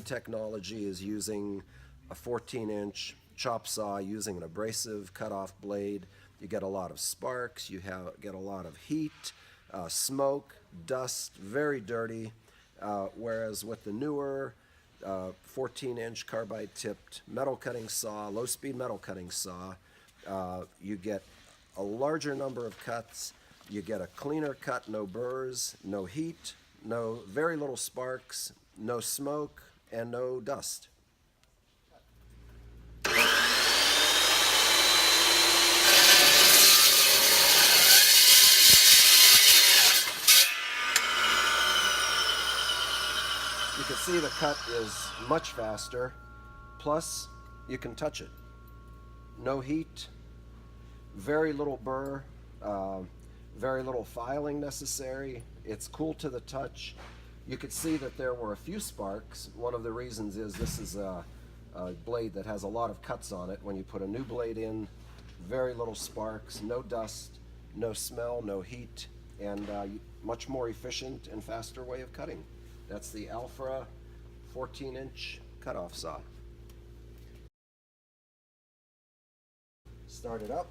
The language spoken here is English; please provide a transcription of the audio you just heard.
modern technology is using a 14-inch chop saw using an abrasive cutoff blade. You get a lot of sparks, get a lot of heat, smoke, dust, very dirty. Whereas with the newer 14-inch carbide-tipped metal cutting saw, low-speed metal cutting saw, you get a larger number of cuts. You get a cleaner cut, no burrs, no heat, very little sparks, no smoke, and no dust. You can see the cut is much faster, plus you can touch it. No heat, very little burr, very little filing necessary. It's cool to the touch. You could see that there were a few sparks. One of the reasons is this is a blade that has a lot of cuts on it. When you put a new blade in, very little sparks, no dust, no smell, no heat, and much more efficient and faster way of cutting. That's the Alfra 14-inch cutoff saw. Start it up.